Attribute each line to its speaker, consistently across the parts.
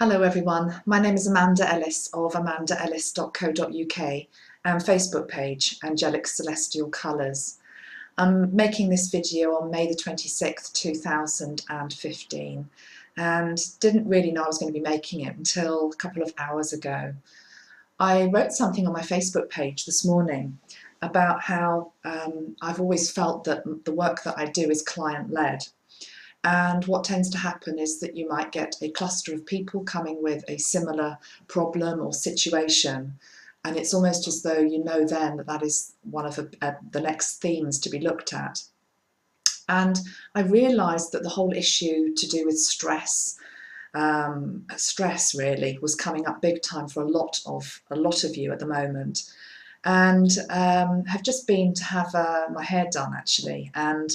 Speaker 1: Hello everyone, my name is Amanda Ellis of amandaellis.co.uk and Facebook page Angelic Celestial Colours. I'm making this video on May the 26th, 2015 and didn't really know I was going to be making it until a couple of hours ago. I wrote something on my Facebook page this morning about how I've always felt that the work that I do is client-led. And what tends to happen is that you might get a cluster of people coming with a similar problem or situation, and it's almost as though you know then that that is one of the next themes to be looked at. And I realised that the whole issue to do with stress really was coming up big time for a lot of you at the moment, and have just been to have my hair done actually, and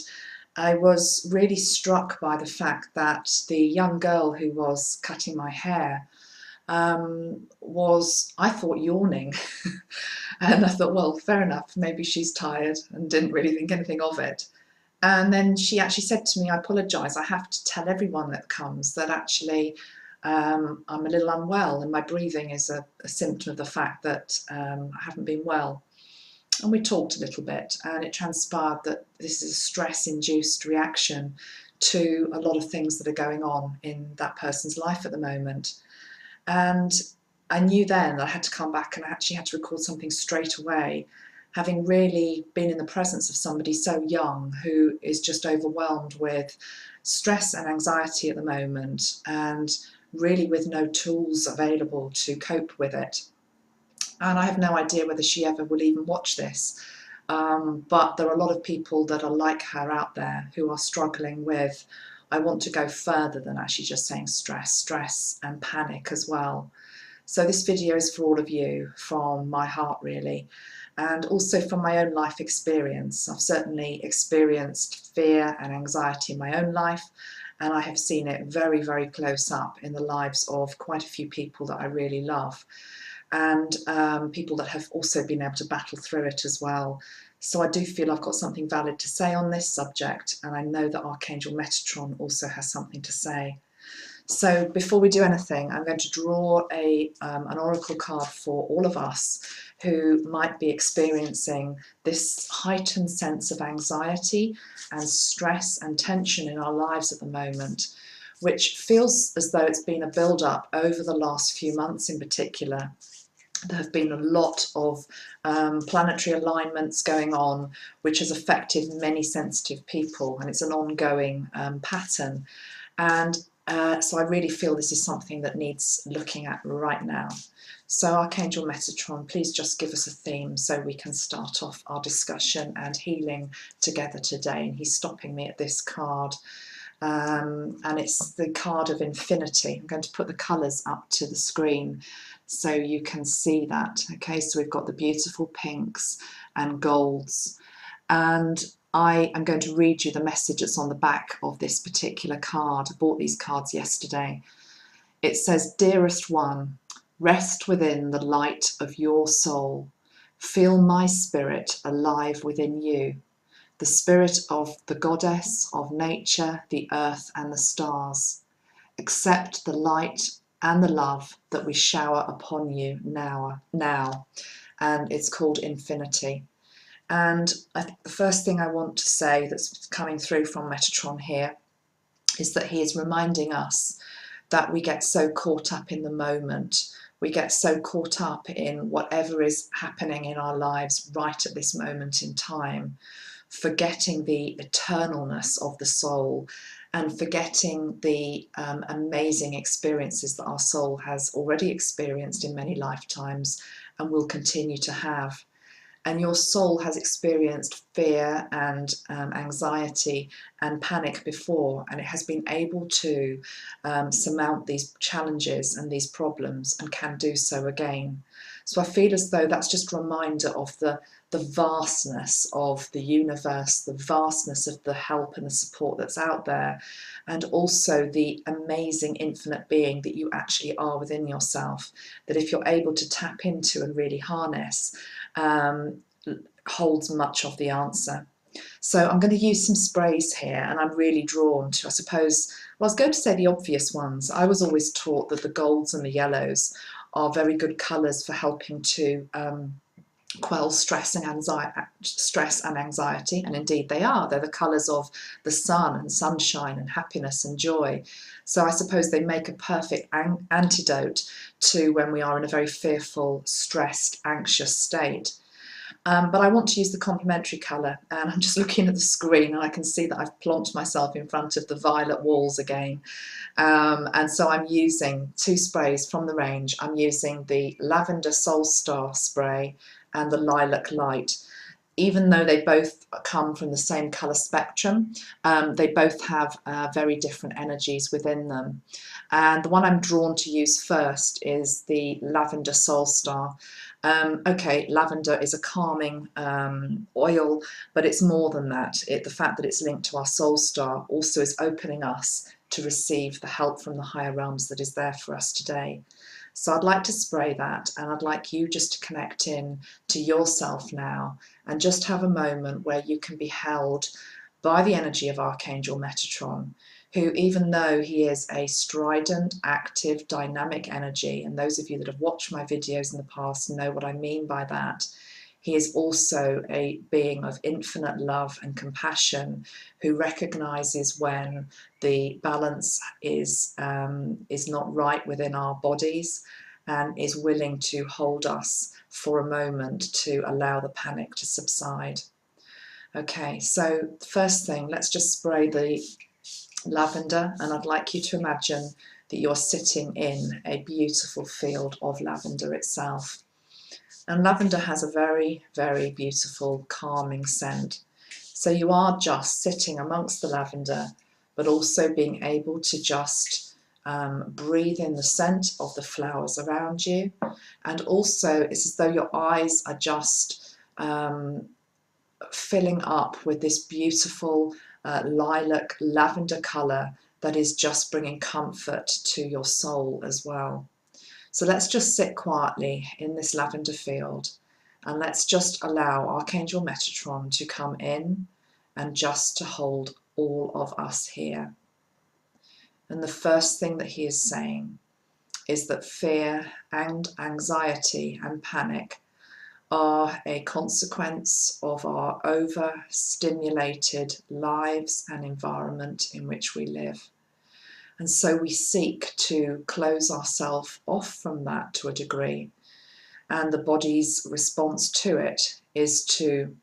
Speaker 1: I was really struck by the fact that the young girl who was cutting my hair was, I thought, yawning. And I thought, well, fair enough, maybe she's tired, and didn't really think anything of it. And then she actually said to me, I apologise, I have to tell everyone that comes that actually I'm a little unwell, and my breathing is a symptom of the fact that I haven't been well. And we talked a little bit, and it transpired that this is a stress-induced reaction to a lot of things that are going on in that person's life at the moment. And I knew then that I had to come back, and I actually had to record something straight away, having really been in the presence of somebody so young who is just overwhelmed with stress and anxiety at the moment, and really with no tools available to cope with it. And I have no idea whether she ever will even watch this, but there are a lot of people that are like her out there who are struggling with, I want to go further than actually just saying stress and panic as well. So this video is for all of you, from my heart really, and also from my own life experience. I've certainly experienced fear and anxiety in my own life, and I have seen it very, very close up in the lives of quite a few people that I really love, and people that have also been able to battle through it as well. So I do feel I've got something valid to say on this subject, and I know that Archangel Metatron also has something to say. So before we do anything, I'm going to draw an oracle card for all of us who might be experiencing this heightened sense of anxiety and stress and tension in our lives at the moment, which feels as though it's been a build-up over the last few months in particular. There have been a lot of planetary alignments going on, which has affected many sensitive people, and it's an ongoing pattern. And so I really feel this is something that needs looking at right now. So Archangel Metatron, please just give us a theme so we can start off our discussion and healing together today. And he's stopping me at this card. And it's the card of infinity. I'm going to put the colours up to the screen so you can see that. Okay, so we've got the beautiful pinks and golds, and I am going to read you the message that's on the back of this particular card. I bought these cards yesterday. It says, "Dearest one, rest within the light of your soul. Feel my spirit alive within you. The spirit of the goddess of nature, the earth and the stars. Accept the light and the love that we shower upon you now." And it's called Infinity. And I think the first thing I want to say that's coming through from Metatron here is that he is reminding us that we get so caught up in the moment. We get so caught up in whatever is happening in our lives right at this moment in time, forgetting the eternalness of the soul, and forgetting the amazing experiences that our soul has already experienced in many lifetimes and will continue to have. And your soul has experienced fear and anxiety and panic before, and it has been able to surmount these challenges and these problems, and can do so again. So I feel as though that's just a reminder of the vastness of the universe, the vastness of the help and the support that's out there, and also the amazing infinite being that you actually are within yourself, that if you're able to tap into and really harness, holds much of the answer. So I'm going to use some sprays here, and I'm really drawn to, I suppose, well, I was going to say the obvious ones. I was always taught that the golds and the yellows are very good colours for helping to quell stress and anxiety, and indeed they are. They're the colours of the sun and sunshine and happiness and joy. So I suppose they make a perfect antidote to when we are in a very fearful, stressed, anxious state. But I want to use the complementary colour, and I'm just looking at the screen and I can see that I've plonked myself in front of the violet walls again. And so I'm using two sprays from the range. I'm using the Lavender Soul Star spray and the Lilac Light. Even though they both come from the same colour spectrum, they both have very different energies within them. And the one I'm drawn to use first is the Lavender Soul Star. Okay, lavender is a calming oil, but it's more than that. The fact that it's linked to our soul star also is opening us to receive the help from the higher realms that is there for us today. So I'd like to spray that, and I'd like you just to connect in to yourself now and just have a moment where you can be held by the energy of Archangel Metatron, who, even though he is a strident, active, dynamic energy, and those of you that have watched my videos in the past know what I mean by that, he is also a being of infinite love and compassion who recognizes when the balance is not right within our bodies, and is willing to hold us for a moment to allow the panic to subside. Okay, so first thing, let's just spray the lavender, and I'd like you to imagine that you're sitting in a beautiful field of lavender itself. And lavender has a very, very beautiful calming scent. So you are just sitting amongst the lavender, but also being able to just breathe in the scent of the flowers around you. And also it's as though your eyes are just filling up with this beautiful lilac lavender colour that is just bringing comfort to your soul as well. So let's just sit quietly in this lavender field, and let's just allow Archangel Metatron to come in and just to hold all of us here. And the first thing that he is saying is that fear and anxiety and panic are a consequence of our overstimulated lives and environment in which we live. And so we seek to close ourselves off from that to a degree. And the body's response to it is to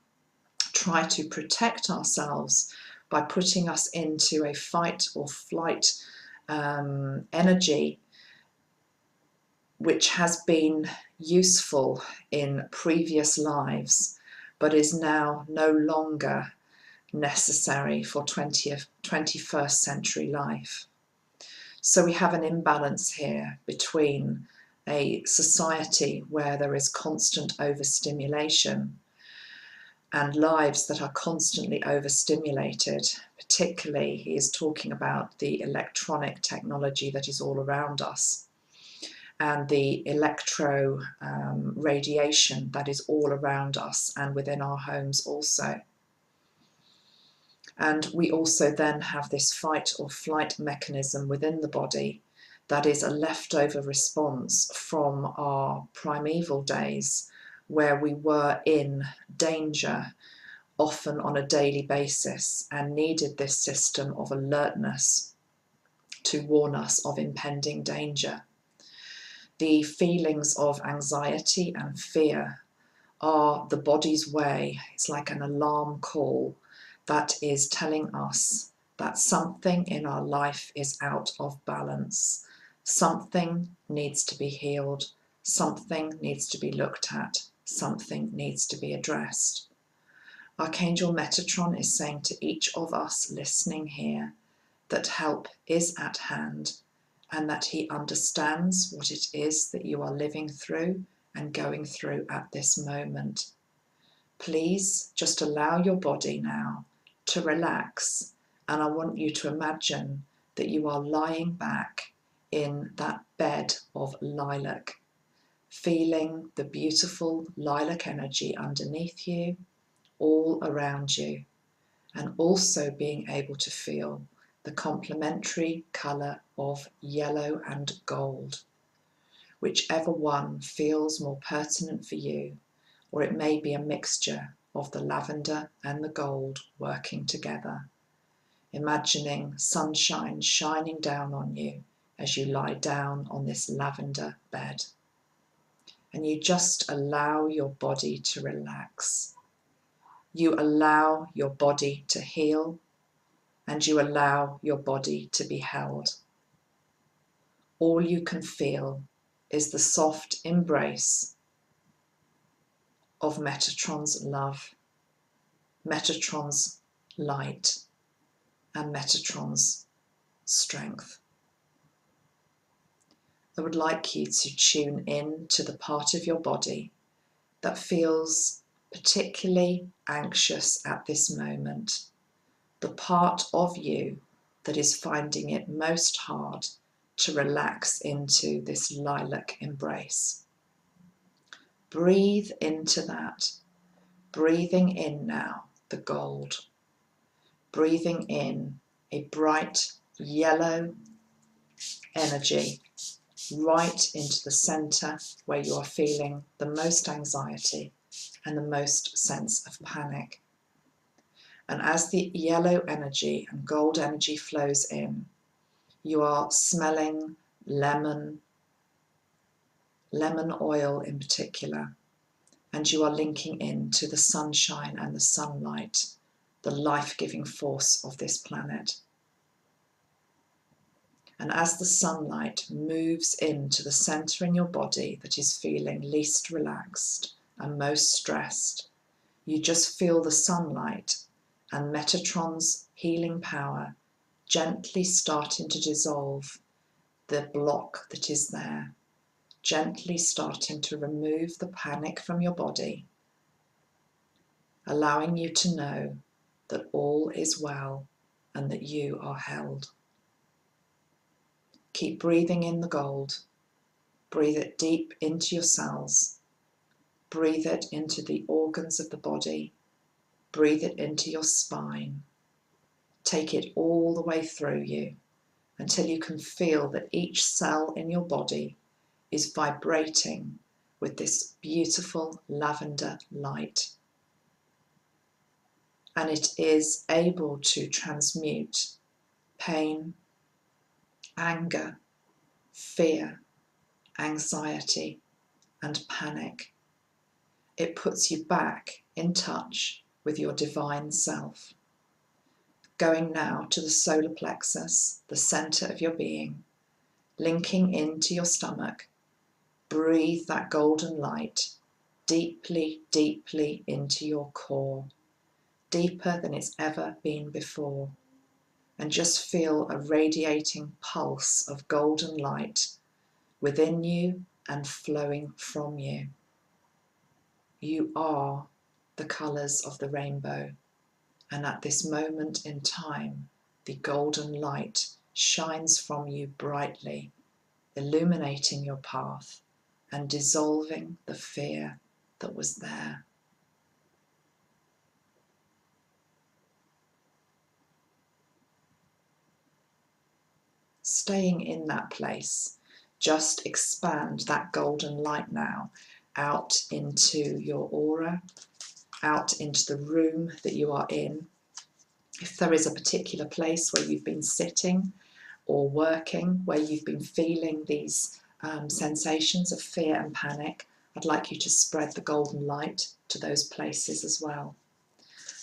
Speaker 1: try to protect ourselves by putting us into a fight or flight energy, which has been useful in previous lives, but is now no longer necessary for 21st century life. So we have an imbalance here between a society where there is constant overstimulation and lives that are constantly overstimulated. Particularly, he is talking about the electronic technology that is all around us and the electro radiation that is all around us and within our homes also. And we also then have this fight or flight mechanism within the body that is a leftover response from our primeval days, where we were in danger often on a daily basis and needed this system of alertness to warn us of impending danger. The feelings of anxiety and fear are the body's way. It's like an alarm call that is telling us that something in our life is out of balance. Something needs to be healed. Something needs to be looked at. Something needs to be addressed. Archangel Metatron is saying to each of us listening here that help is at hand and that he understands what it is that you are living through and going through at this moment. Please just allow your body now to relax, and I want you to imagine that you are lying back in that bed of lilac, feeling the beautiful lilac energy underneath you, all around you. and also being able to feel the complementary colour of yellow and gold, whichever one feels more pertinent for you, or it may be a mixture of the lavender and the gold working together. Imagining sunshine shining down on you as you lie down on this lavender bed. And you just allow your body to relax. You allow your body to heal, and you allow your body to be held. All you can feel is the soft embrace of Metatron's love, Metatron's light, and Metatron's strength. I would like you to tune in to the part of your body that feels particularly anxious at this moment, the part of you that is finding it most hard to relax into this lilac embrace. Breathe into that, breathing in now the gold, breathing in a bright yellow energy right into the centre where you are feeling the most anxiety and the most sense of panic. And as the yellow energy and gold energy flows in, you are smelling lemon oil in particular, and you are linking in to the sunshine and the sunlight, the life-giving force of this planet. And as the sunlight moves into the centre in your body that is feeling least relaxed and most stressed, you just feel the sunlight and Metatron's healing power gently starting to dissolve the block that is there, gently starting to remove the panic from your body, allowing you to know that all is well and that you are held. Keep breathing in the gold. Breathe it deep into your cells. Breathe it into the organs of the body. Breathe it into your spine. Take it all the way through you until you can feel that each cell in your body is vibrating with this beautiful lavender light. And it is able to transmute pain, anger, fear, anxiety, and panic. It puts you back in touch with your divine self. Going now to the solar plexus, the center of your being, linking into your stomach. Breathe that golden light deeply, deeply into your core, deeper than it's ever been before. And just feel a radiating pulse of golden light within you and flowing from you. You are the colours of the rainbow, and at this moment in time, the golden light shines from you brightly, illuminating your path and dissolving the fear that was there. Staying in that place, just expand that golden light now out into your aura, out into the room that you are in. If there is a particular place where you've been sitting or working, where you've been feeling these sensations of fear and panic, I'd like you to spread the golden light to those places as well.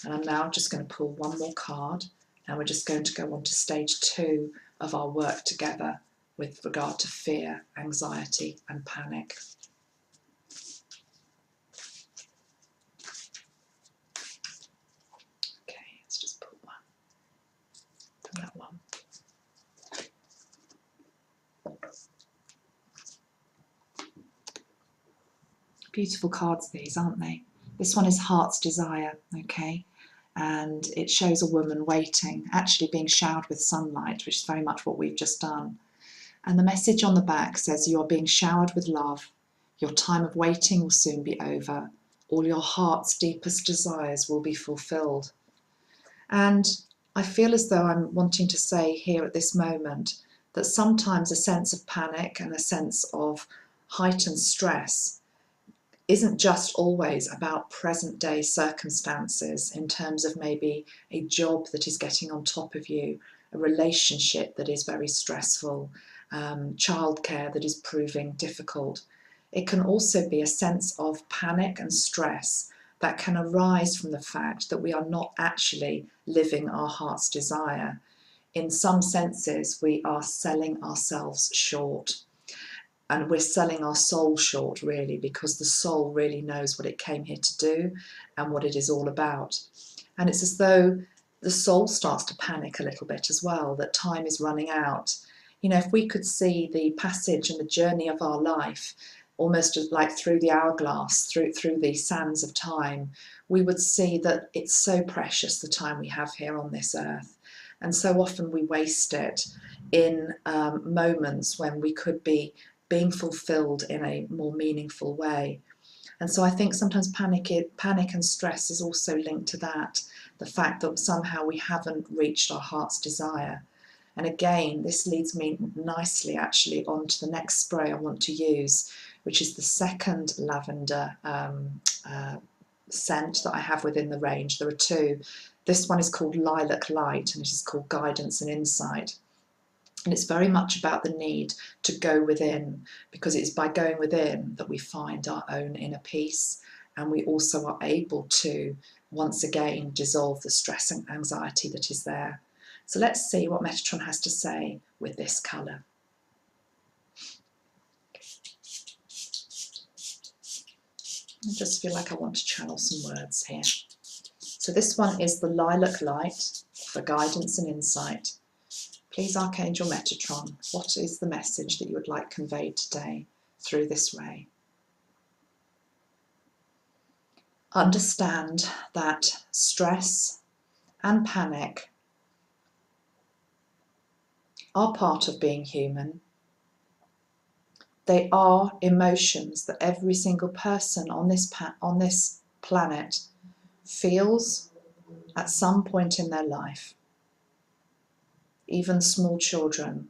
Speaker 1: And I'm now just going to pull one more card, and we're just going to go on to stage 2 of our work together with regard to fear, anxiety, and panic. Okay, let's just pull one from that one. Beautiful cards these, aren't they? This one is Heart's Desire, okay? And it shows a woman waiting, actually being showered with sunlight, which is very much what we've just done. And the message on the back says, you are being showered with love. Your time of waiting will soon be over. All your heart's deepest desires will be fulfilled. And I feel as though I'm wanting to say here at this moment that sometimes a sense of panic and a sense of heightened stress isn't just always about present day circumstances in terms of maybe a job that is getting on top of you, a relationship that is very stressful, childcare that is proving difficult. It can also be a sense of panic and stress that can arise from the fact that we are not actually living our heart's desire. In some senses, we are selling ourselves short. And we're selling our soul short, really, because the soul really knows what it came here to do and what it is all about. And it's as though the soul starts to panic a little bit as well, that time is running out. You know, if we could see the passage and the journey of our life almost like through the hourglass, through the sands of time, we would see that it's so precious, the time we have here on this earth. And so often we waste it in moments when we could be being fulfilled in a more meaningful way. And so I think sometimes panic and stress is also linked to that, the fact that somehow we haven't reached our heart's desire. And again, this leads me nicely actually on to the next spray I want to use, which is the second lavender scent that I have within the range. There are two. This one is called Lilac Light, and it is called Guidance and Insight. And it's very much about the need to go within, because it's by going within that we find our own inner peace, and we also are able to once again dissolve the stress and anxiety that is there. So let's see what Metatron has to say with this colour. I just feel like I want to channel some words here. So this one is the Lilac Light for Guidance and Insight. Please, Archangel Metatron, what is the message that you would like conveyed today through this ray? Understand that stress and panic are part of being human. They are emotions that every single person on this planet feels at some point in their life. Even small children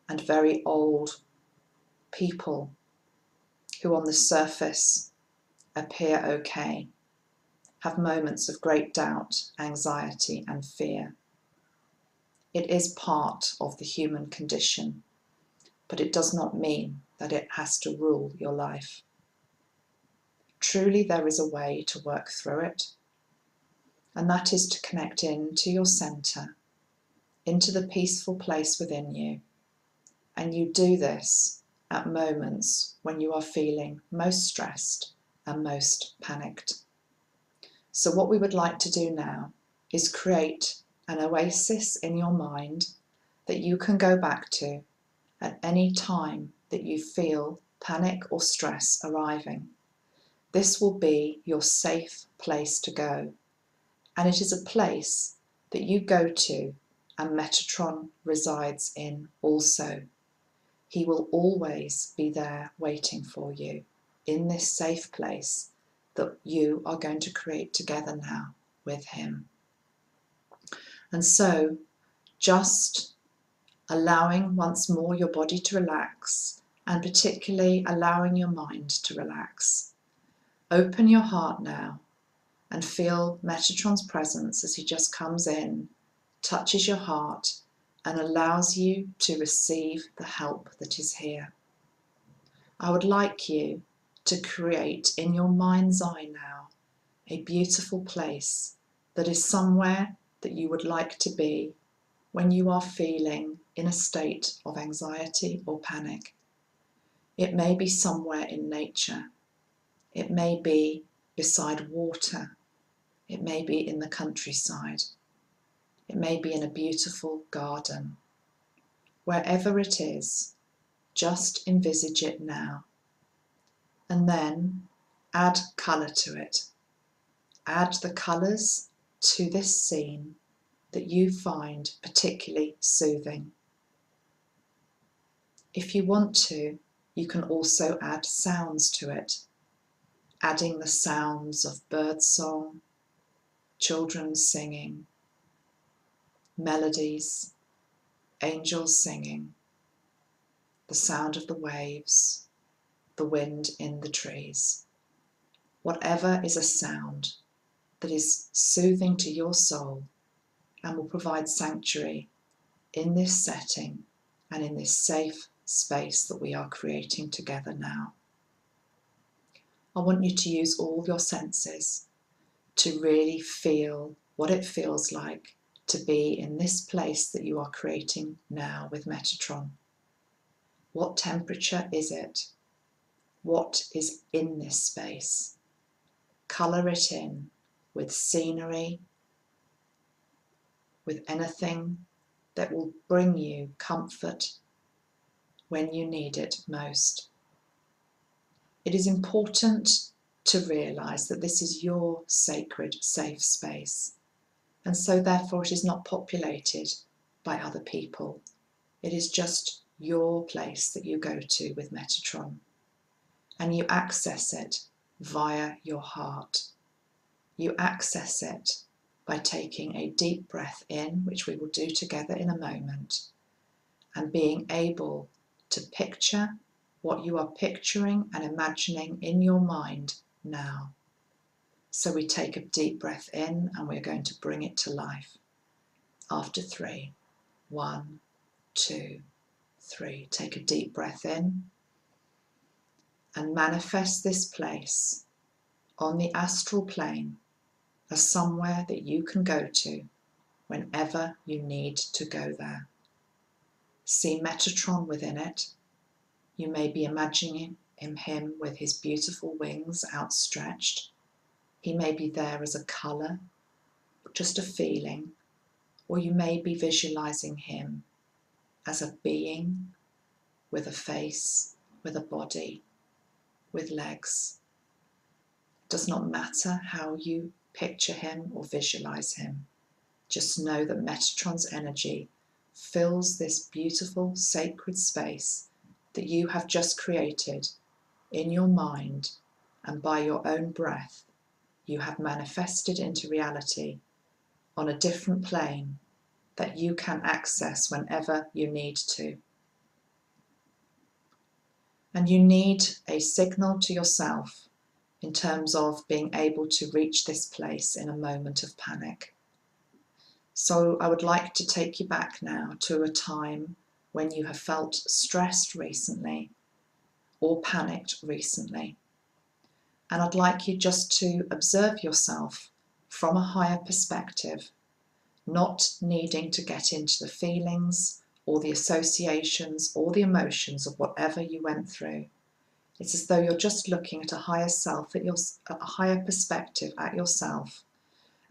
Speaker 1: and very old people who on the surface appear okay have moments of great doubt, anxiety and fear. It is part of the human condition, but it does not mean that it has to rule your life. Truly, there is a way to work through it, and that is to connect in to your center, into the peaceful place within you. And you do this at moments when you are feeling most stressed and most panicked. So what we would like to do now is create an oasis in your mind that you can go back to at any time that you feel panic or stress arriving. This will be your safe place to go, and it is a place that you go to and Metatron resides in also. He will always be there waiting for you in this safe place that you are going to create together now with him. And so just allowing once more your body to relax, and particularly allowing your mind to relax. Open your heart now and feel Metatron's presence as he just comes in, touches your heart and allows you to receive the help that is here. I would like you to create in your mind's eye now a beautiful place that is somewhere that you would like to be when you are feeling in a state of anxiety or panic. It may be somewhere in nature. It may be beside water. It may be in the countryside. It may be in a beautiful garden. Wherever it is, just envisage it now. And then add colour to it. Add the colours to this scene that you find particularly soothing. If you want to, you can also add sounds to it, adding the sounds of birdsong, children singing, melodies, angels singing, the sound of the waves, the wind in the trees. Whatever is a sound that is soothing to your soul and will provide sanctuary in this setting and in this safe space that we are creating together now. I want you to use all your senses to really feel what it feels like to be in this place that you are creating now with Metatron. What temperature is it? What is in this space? Colour it in with scenery, with anything that will bring you comfort when you need it most. It is important to realise that this is your sacred, safe space, and so therefore it is not populated by other people. It is just your place that you go to with Metatron, and you access it via your heart. You access it by taking a deep breath in, which we will do together in a moment, and being able to picture what you are picturing and imagining in your mind now. So we take a deep breath in and we're going to bring it to life. After 3, 1, 2, 3. Take a deep breath in and manifest this place on the astral plane as somewhere that you can go to whenever you need to go there. See Metatron within it. You may be imagining him with his beautiful wings outstretched. He may be there as a colour, just a feeling, or you may be visualising him as a being with a face, with a body, with legs. It does not matter how you picture him or visualise him. Just know that Metatron's energy fills this beautiful sacred space that you have just created in your mind, and by your own breath you have manifested into reality on a different plane that you can access whenever you need to. And you need a signal to yourself in terms of being able to reach this place in a moment of panic. So I would like to take you back now to a time when you have felt stressed recently or panicked recently. And I'd like you just to observe yourself from a higher perspective, not needing to get into the feelings or the associations or the emotions of whatever you went through. It's as though you're just looking at a higher self, at a higher perspective at yourself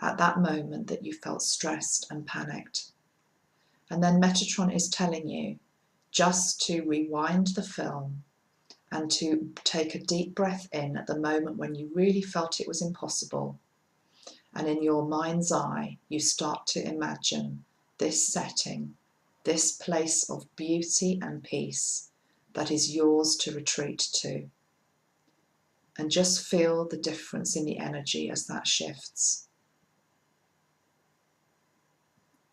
Speaker 1: at that moment that you felt stressed and panicked. And then Metatron is telling you just to rewind the film and to take a deep breath in at the moment when you really felt it was impossible. And in your mind's eye, you start to imagine this setting, this place of beauty and peace that is yours to retreat to. And just feel the difference in the energy as that shifts.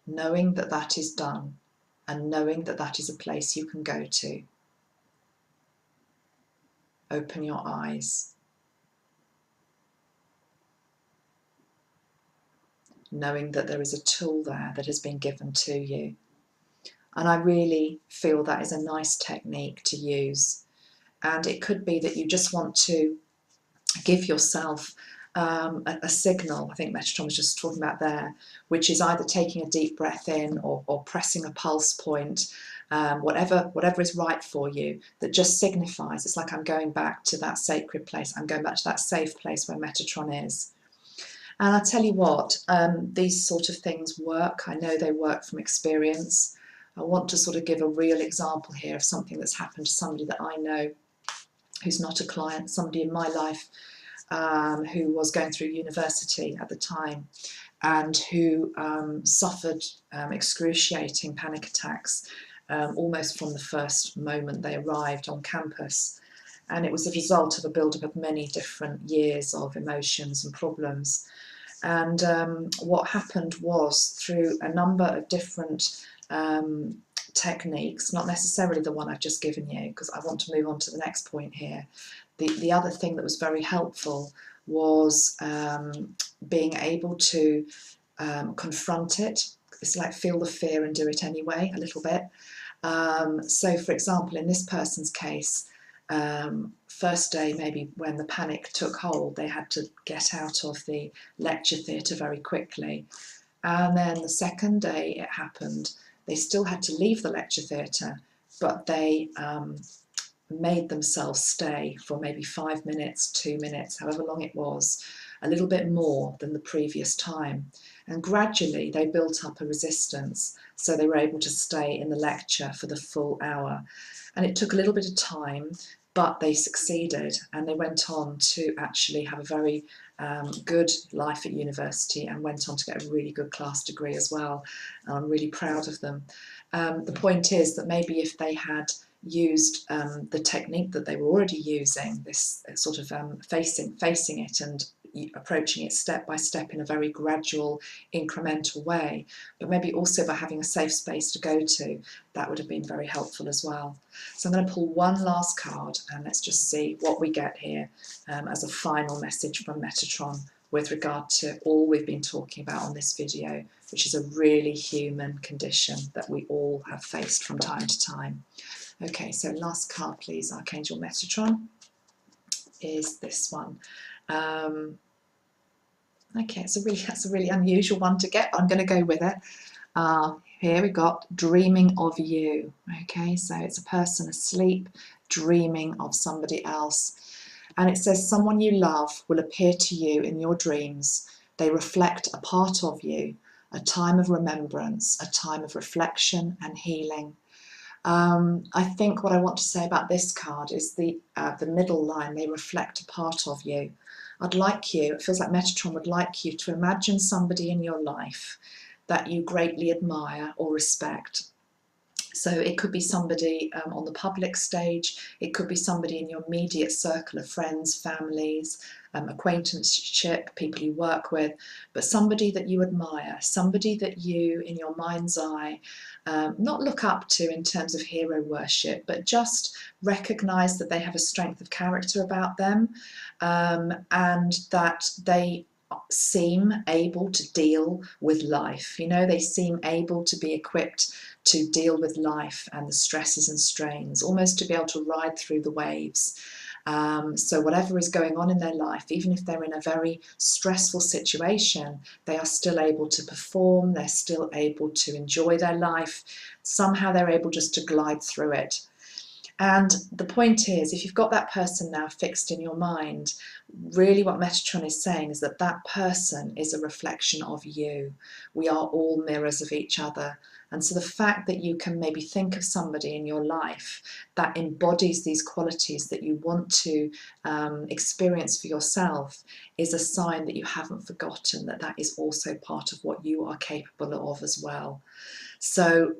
Speaker 1: Knowing that that is done, and knowing that that is a place you can go to. Open your eyes. Knowing that there is a tool there that has been given to you. And I really feel that is a nice technique to use. And it could be that you just want to give yourself a signal, I think Metatron was just talking about there, which is either taking a deep breath in or pressing a pulse point, whatever is right for you, that just signifies, it's like I'm going back to that sacred place, I'm going back to that safe place where Metatron is. And I tell you what, these sort of things work. I know they work from experience. I want to sort of give a real example here of something that's happened to somebody that I know who's not a client, somebody in my life who was going through university at the time and who suffered excruciating panic attacks almost from the first moment they arrived on campus. And it was a result of a build-up of many different years of emotions and problems. And what happened was, through a number of different techniques, not necessarily the one I've just given you, because I want to move on to the next point here. The other thing that was very helpful was being able to confront it. It's like feel the fear and do it anyway, a little bit. So, for example, in this person's case, first day, maybe when the panic took hold, they had to get out of the lecture theatre very quickly. And then the second day it happened, they still had to leave the lecture theatre, but they made themselves stay for maybe 5 minutes, 2 minutes, however long it was, a little bit more than the previous time. And gradually they built up a resistance, so they were able to stay in the lecture for the full hour. And it took a little bit of time, but they succeeded, and they went on to actually have a very good life at university and went on to get a really good class degree as well. I'm really proud of them. The point is that maybe if they had used the technique that they were already using, this sort of facing it and approaching it step by step in a very gradual, incremental way, but maybe also by having a safe space to go to, that would have been very helpful as well. So I'm going to pull one last card and let's just see what we get here as a final message from Metatron with regard to all we've been talking about on this video, which is a really human condition that we all have faced from time to time. Okay, so last card please, Archangel Metatron, is this one. Okay, that's a really unusual one to get, but I'm going to go with it. Here we got dreaming of you. Okay, so it's a person asleep dreaming of somebody else. And it says someone you love will appear to you in your dreams. They reflect a part of you, a time of remembrance, a time of reflection and healing. I think what I want to say about this card is the middle line, they reflect a part of you. I'd like you, it feels like Metatron would like you to imagine somebody in your life that you greatly admire or respect. So it could be somebody on the public stage, it could be somebody in your immediate circle of friends, families, acquaintanceship, people you work with, but somebody that you admire, somebody that you, in your mind's eye, not look up to in terms of hero worship, but just recognise that they have a strength of character about them, and that they seem able to deal with life. You know, they seem able to be equipped to deal with life and the stresses and strains, almost to be able to ride through the waves. So whatever is going on in their life, even if they're in a very stressful situation, they are still able to perform, they're still able to enjoy their life. Somehow they're able just to glide through it. And the point is, if you've got that person now fixed in your mind, really what Metatron is saying is that that person is a reflection of you. We are all mirrors of each other. And so the fact that you can maybe think of somebody in your life that embodies these qualities that you want to experience for yourself is a sign that you haven't forgotten that that is also part of what you are capable of as well. So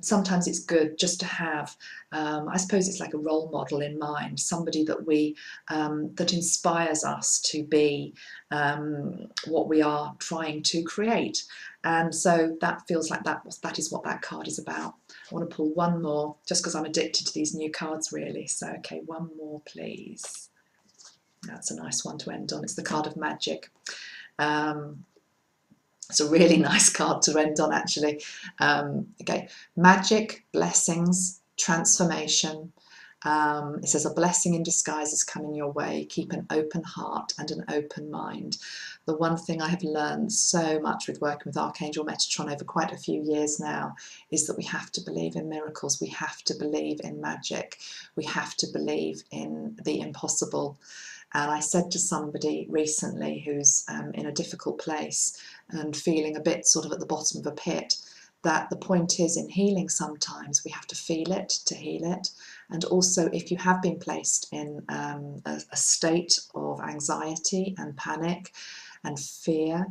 Speaker 1: sometimes it's good just to have, I suppose it's like a role model in mind, somebody that we that inspires us to be what we are trying to create. And so that feels like that is what that card is about. I want to pull one more, just because I'm addicted to these new cards, really. So, okay, one more, please. That's a nice one to end on. It's the card of magic. It's a really nice card to end on, actually. Okay, magic, blessings, transformation. It says a blessing in disguise is coming your way. Keep an open heart and an open mind. The one thing I have learned so much with working with Archangel Metatron over quite a few years now is that we have to believe in miracles. We have to believe in magic. We have to believe in the impossible. And I said to somebody recently who's in a difficult place and feeling a bit sort of at the bottom of a pit, that the point is in healing sometimes we have to feel it to heal it. And also if you have been placed in a state of anxiety and panic and fear,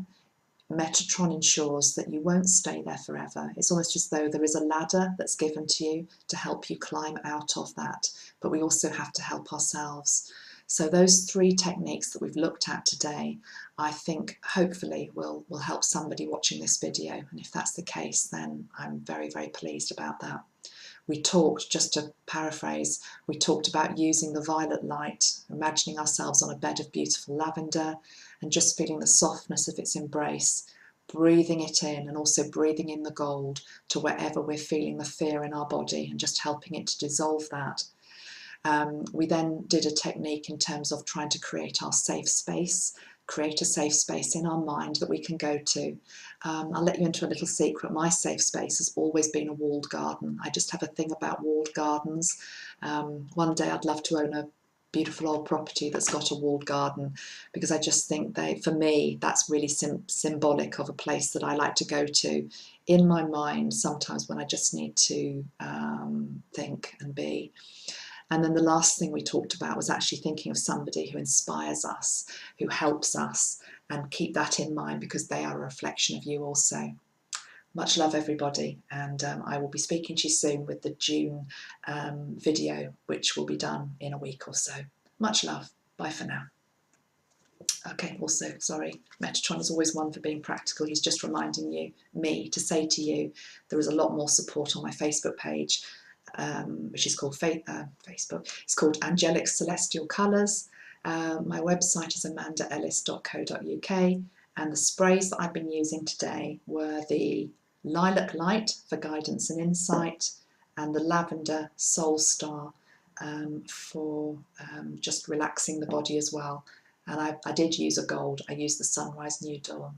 Speaker 1: Metatron ensures that you won't stay there forever. It's almost as though there is a ladder that's given to you to help you climb out of that, but we also have to help ourselves. So those 3 techniques that we've looked at today, I think hopefully will help somebody watching this video. And if that's the case, then I'm very, very pleased about that. We talked, just to paraphrase, we talked about using the violet light, imagining ourselves on a bed of beautiful lavender and just feeling the softness of its embrace, breathing it in and also breathing in the gold to wherever we're feeling the fear in our body and just helping it to dissolve that. We then did a technique in terms of trying to create our safe space, create a safe space in our mind that we can go to. I'll let you into a little secret. My safe space has always been a walled garden. I just have a thing about walled gardens. One day I'd love to own a beautiful old property that's got a walled garden, because I just think for me, that's really symbolic of a place that I like to go to in my mind sometimes when I just need to think and be. And then the last thing we talked about was actually thinking of somebody who inspires us, who helps us, and keep that in mind because they are a reflection of you also. Much love, everybody, and I will be speaking to you soon with the June video, which will be done in a week or so. Much love. Bye for now. Okay, also, sorry, Metatron is always one for being practical. He's just reminding me to say to you, there is a lot more support on my Facebook page, which is called Facebook. It's called Angelic Celestial Colours. My website is amandaellis.co.uk, and the sprays that I've been using today were the Lilac Light for guidance and insight, and the Lavender Soul Star for just relaxing the body as well. And I did use a gold. I used the Sunrise New Dawn.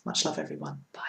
Speaker 1: Much love, everyone. Bye.